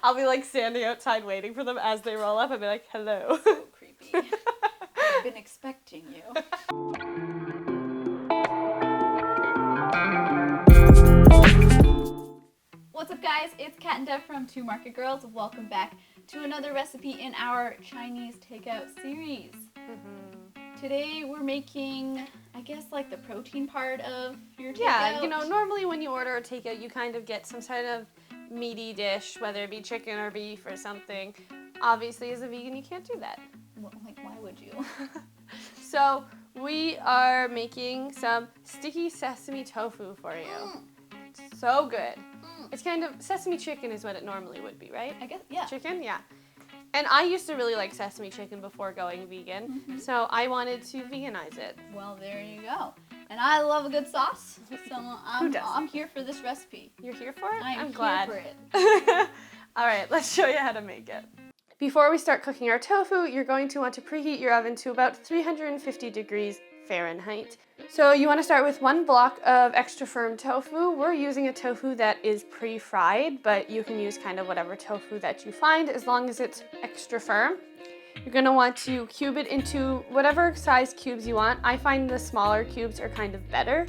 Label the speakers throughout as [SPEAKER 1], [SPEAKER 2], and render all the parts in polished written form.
[SPEAKER 1] I'll be like standing outside waiting for them as they roll up. I'll be like, hello.
[SPEAKER 2] So creepy. I've been expecting you. What's up, guys? It's Kat and Dev from Two Market Girls. Welcome back to another recipe in our Chinese takeout series. Today we're making, I guess, like the protein part of your takeout.
[SPEAKER 1] Yeah, you know, normally when you order a takeout, you kind of get some sort of meaty dish, whether it be chicken or beef or something. Obviously, as a vegan, you can't do that.
[SPEAKER 2] Well, like, why would you?
[SPEAKER 1] So we are making some sticky sesame tofu for you. So good. It's kind of, sesame chicken is what it normally would be, right?
[SPEAKER 2] I guess, yeah.
[SPEAKER 1] Chicken, yeah. And I used to really like sesame chicken before going vegan, so I wanted to veganize it.
[SPEAKER 2] Well, there you go. And I love a good sauce, so I'm here for this recipe.
[SPEAKER 1] You're here for it?
[SPEAKER 2] I'm
[SPEAKER 1] glad.
[SPEAKER 2] here for it.
[SPEAKER 1] All right, let's show you how to make it. Before we start cooking our tofu, you're going to want to preheat your oven to about 350 degrees Fahrenheit. So you want to start with one block of extra firm tofu. We're using a tofu that is pre-fried, but you can use kind of whatever tofu that you find as long as it's extra firm. You're going to want to cube it into whatever size cubes you want. I find the smaller cubes are kind of better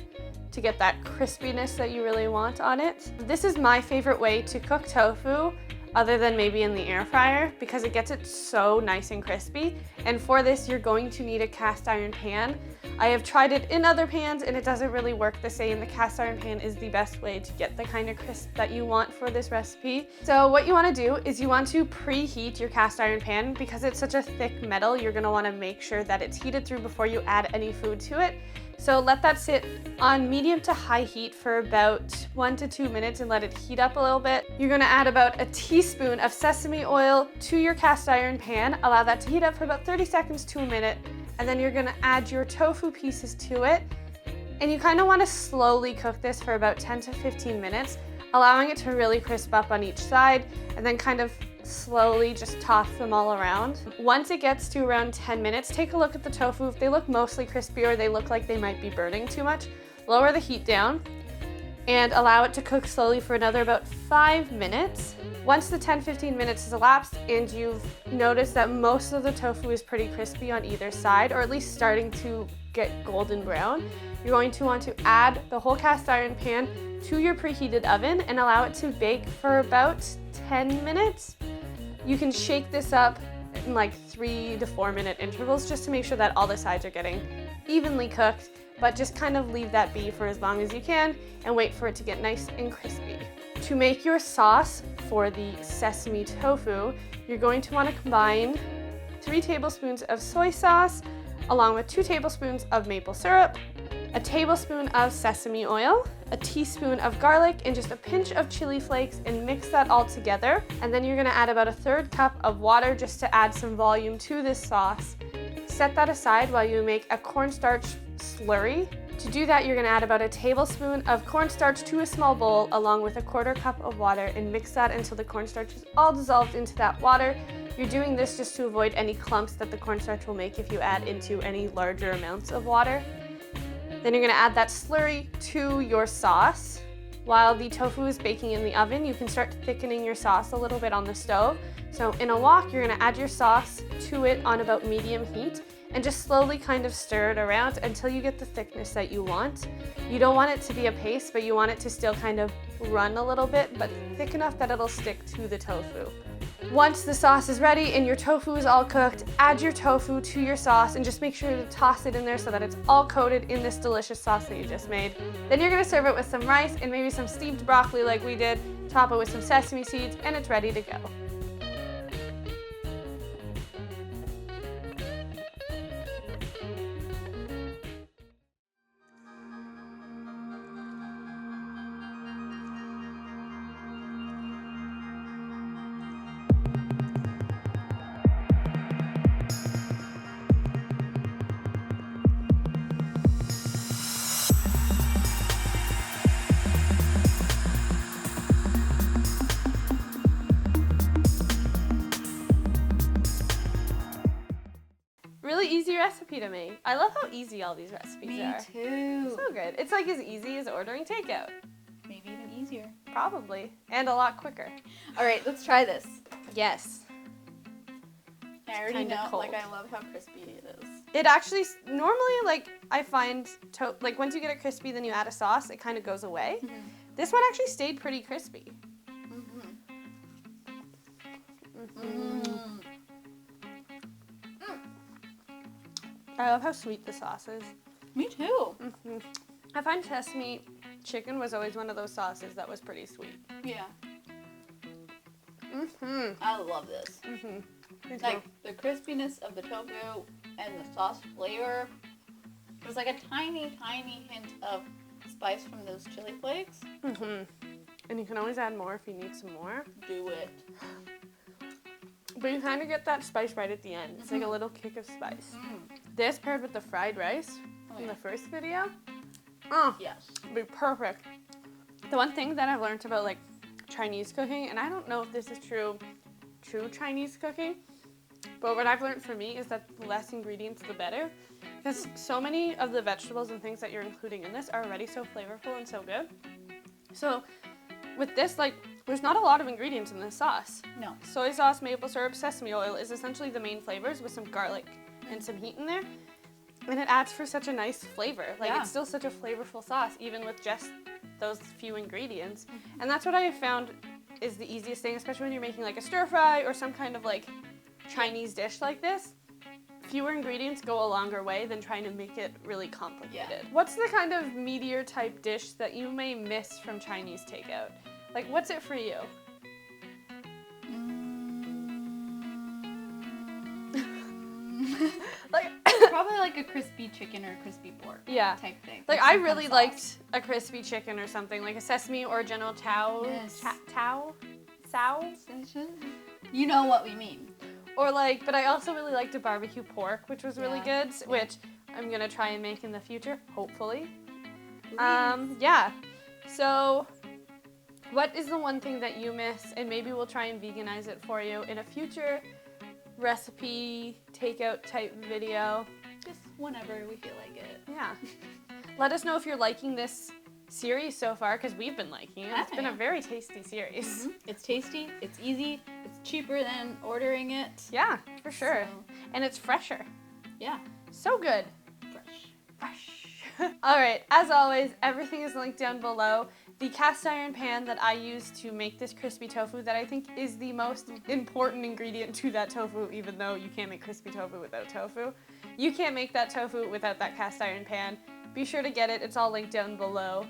[SPEAKER 1] to get that crispiness that you really want on it. This is my favorite way to cook tofu, other than maybe in the air fryer, because it gets it so nice and crispy. And for this, you're going to need a cast iron pan. I have tried it in other pans and it doesn't really work the same. The cast iron pan is the best way to get the kind of crisp that you want for this recipe. So what you want to do is you want to preheat your cast iron pan. Because it's such a thick metal, you're going to want to make sure that it's heated through before you add any food to it. So let that sit on medium to high heat for about 1 to 2 minutes and let it heat up a little bit. You're gonna add about a teaspoon of sesame oil to your cast iron pan. Allow that to heat up for about 30 seconds to a minute. And then you're gonna add your tofu pieces to it. And you kind of wanna slowly cook this for about 10 to 15 minutes, allowing it to really crisp up on each side, and then kind of slowly just toss them all around. Once it gets to around 10 minutes, take a look at the tofu. If they look mostly crispy or they look like they might be burning too much, lower the heat down and allow it to cook slowly for another about 5 minutes. Once the 10-15 minutes has elapsed and you've noticed that most of the tofu is pretty crispy on either side, or at least starting to get golden brown, you're going to want to add the whole cast iron pan to your preheated oven and allow it to bake for about 10 minutes. You can shake this up in like 3 to 4 minute intervals just to make sure that all the sides are getting evenly cooked, but just kind of leave that be for as long as you can and wait for it to get nice and crispy. To make your sauce for the sesame tofu, you're going to want to combine 3 tablespoons of soy sauce along with 2 tablespoons of maple syrup, a tablespoon of sesame oil, a teaspoon of garlic, and just a pinch of chili flakes, and mix that all together. And then you're gonna add about a 1/3 cup of water just to add some volume to this sauce. Set that aside while you make a cornstarch slurry. To do that, you're gonna add about a tablespoon of cornstarch to a small bowl along with a 1/4 cup of water and mix that until the cornstarch is all dissolved into that water. You're doing this just to avoid any clumps that the cornstarch will make if you add into any larger amounts of water. Then you're gonna add that slurry to your sauce. While the tofu is baking in the oven, you can start thickening your sauce a little bit on the stove. So in a wok, you're gonna add your sauce to it on about medium heat and just slowly kind of stir it around until you get the thickness that you want. You don't want it to be a paste, but you want it to still kind of run a little bit, but thick enough that it'll stick to the tofu. Once the sauce is ready and your tofu is all cooked, add your tofu to your sauce and just make sure to toss it in there so that it's all coated in this delicious sauce that you just made. Then you're gonna serve it with some rice and maybe some steamed broccoli like we did, top it with some sesame seeds, and it's ready to go. Really easy recipe to make. I love how easy all these recipes are.
[SPEAKER 2] Me too.
[SPEAKER 1] So good. It's like as easy as ordering takeout.
[SPEAKER 2] Maybe even easier.
[SPEAKER 1] Probably. And a lot quicker.
[SPEAKER 2] All right, let's try this.
[SPEAKER 1] Yes.
[SPEAKER 2] I already
[SPEAKER 1] kinda
[SPEAKER 2] know,
[SPEAKER 1] cold.
[SPEAKER 2] like, I love how crispy it is.
[SPEAKER 1] It actually, normally, like, I find, like, once you get it crispy, then you add a sauce, it kind of goes away.
[SPEAKER 2] Mm-hmm.
[SPEAKER 1] This one actually stayed pretty crispy. I love how sweet the sauce is.
[SPEAKER 2] Me too.
[SPEAKER 1] I find sesame chicken was always one of those sauces that was pretty sweet.
[SPEAKER 2] Yeah. I love this. Like, the crispiness of the tofu and the sauce flavor. There's like a tiny, tiny hint of spice from those chili flakes.
[SPEAKER 1] And you can always add more if you need some more.
[SPEAKER 2] Do it.
[SPEAKER 1] But you kind of get that spice right at the end. It's like a little kick of spice. This paired with the fried rice from the first video. Oh,
[SPEAKER 2] yes.
[SPEAKER 1] It'd be perfect. The one thing that I've learned about like Chinese cooking, and I don't know if this is true Chinese cooking, but what I've learned for me is that the less ingredients, the better. Because so many of the vegetables and things that you're including in this are already so flavorful and so good. So with this, like, there's not a lot of ingredients in this sauce.
[SPEAKER 2] No.
[SPEAKER 1] Soy sauce, maple syrup, sesame oil is essentially the main flavors with some garlic and some heat in there. And it adds for such a nice flavor. Like, it's still such a flavorful sauce, even with just those few ingredients. And that's what I have found is the easiest thing, especially when you're making like a stir fry or some kind of like Chinese dish like this. Fewer ingredients go a longer way than trying to make it really complicated. What's the kind of meatier type dish that you may miss from Chinese takeout? Like, what's it for you? Like,
[SPEAKER 2] probably like a crispy chicken or crispy pork type thing.
[SPEAKER 1] Like, I really liked a crispy chicken or something, like a sesame or a General Tao.
[SPEAKER 2] Yes.
[SPEAKER 1] Sao?
[SPEAKER 2] You know what we mean.
[SPEAKER 1] Or like, but I also really liked a barbecue pork, which was really good, which I'm gonna try and make in the future, hopefully. Yeah. So, what is the one thing that you miss, and maybe we'll try and veganize it for you in a future recipe takeout type video.
[SPEAKER 2] Just whenever we feel like it.
[SPEAKER 1] Yeah. Let us know if you're liking this series so far, because we've been liking it. It's been a very tasty series.
[SPEAKER 2] It's tasty, it's easy, it's cheaper than ordering it.
[SPEAKER 1] Yeah, for sure.
[SPEAKER 2] So,
[SPEAKER 1] and it's fresher.
[SPEAKER 2] Yeah.
[SPEAKER 1] So good.
[SPEAKER 2] Fresh.
[SPEAKER 1] All right, as always, everything is linked down below. The cast iron pan that I use to make this crispy tofu that I think is the most important ingredient to that tofu, even though you can't make crispy tofu without tofu. You can't make that tofu without that cast iron pan. Be sure to get it. It's all linked down below.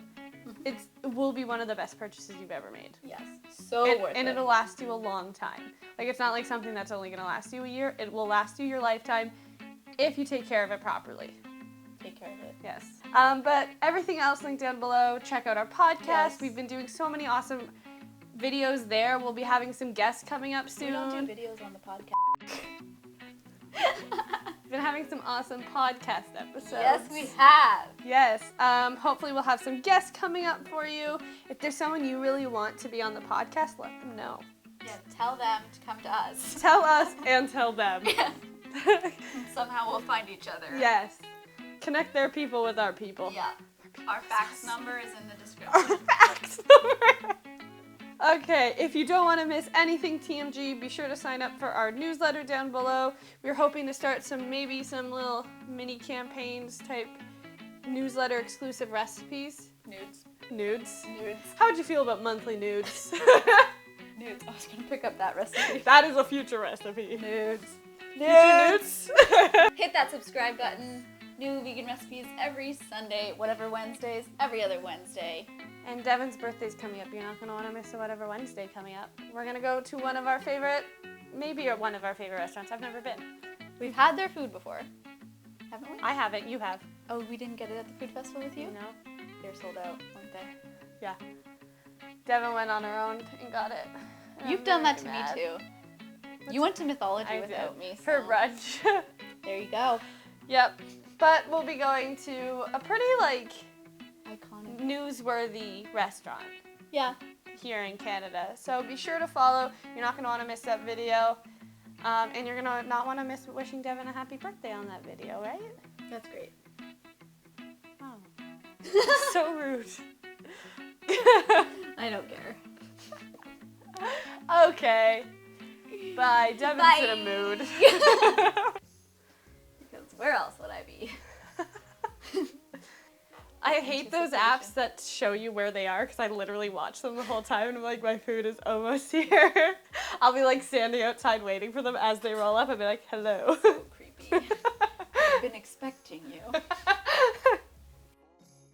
[SPEAKER 1] It will be one of the best purchases you've ever made.
[SPEAKER 2] Yes, so worth it.
[SPEAKER 1] And it'll last you a long time. Like, it's not like something that's only gonna last you a year. It will last you your lifetime if you take care of it properly.
[SPEAKER 2] Take care of it.
[SPEAKER 1] Yes. But everything else linked down below. Check out our podcast.
[SPEAKER 2] Yes.
[SPEAKER 1] We've been doing so many awesome videos there. We'll be having some guests coming up soon.
[SPEAKER 2] We don't do videos on the podcast.
[SPEAKER 1] We've been having some awesome podcast episodes.
[SPEAKER 2] Yes, we have.
[SPEAKER 1] Yes. Hopefully we'll have some guests coming up for you. If there's someone you really want to be on the podcast, let them know.
[SPEAKER 2] Yeah, tell them to come to us.
[SPEAKER 1] Tell us and tell them.
[SPEAKER 2] And somehow we'll find each other.
[SPEAKER 1] Yes. Connect their people with our people.
[SPEAKER 2] Yeah. Our fax number is in the description.
[SPEAKER 1] Fax number. Okay, if you don't want to miss anything TMG, be sure to sign up for our newsletter down below. We're hoping to start maybe some little mini campaigns type newsletter exclusive recipes. Nudes. How would you feel about monthly nudes?
[SPEAKER 2] Nudes. I was going to pick up that recipe.
[SPEAKER 1] That is a future recipe.
[SPEAKER 2] Nudes. Hit that subscribe button. New vegan recipes every Sunday, whatever Wednesdays, every other Wednesday.
[SPEAKER 1] And Devin's birthday's coming up. You're not going to want to miss a whatever Wednesday coming up. We're going to go to one of our favorite restaurants. I've never been.
[SPEAKER 2] We've had their food before, haven't we?
[SPEAKER 1] I haven't. You have.
[SPEAKER 2] Oh, we didn't get it at the food festival with you?
[SPEAKER 1] No.
[SPEAKER 2] They're sold out, weren't they?
[SPEAKER 1] Yeah. Devin went on her own and got it. And
[SPEAKER 2] You've done that to me too. You went to Mythology without me. So.
[SPEAKER 1] For brunch.
[SPEAKER 2] There you go.
[SPEAKER 1] Yep. But we'll be going to a pretty,
[SPEAKER 2] iconic,
[SPEAKER 1] newsworthy restaurant.
[SPEAKER 2] Yeah.
[SPEAKER 1] Here in Canada. So be sure to follow. You're not going to want to miss that video. And you're going to not want to miss wishing Devin a happy birthday on that video, right?
[SPEAKER 2] That's great.
[SPEAKER 1] Oh. So rude.
[SPEAKER 2] I don't care.
[SPEAKER 1] Okay. Bye. Devin's
[SPEAKER 2] Bye.
[SPEAKER 1] in a mood.
[SPEAKER 2] Because where else would I be?
[SPEAKER 1] I hate those apps that show you where they are because I literally watch them the whole time and I'm like, my food is almost here. I'll be like standing outside waiting for them as they roll up and be like, hello.
[SPEAKER 2] So creepy. I've been expecting you.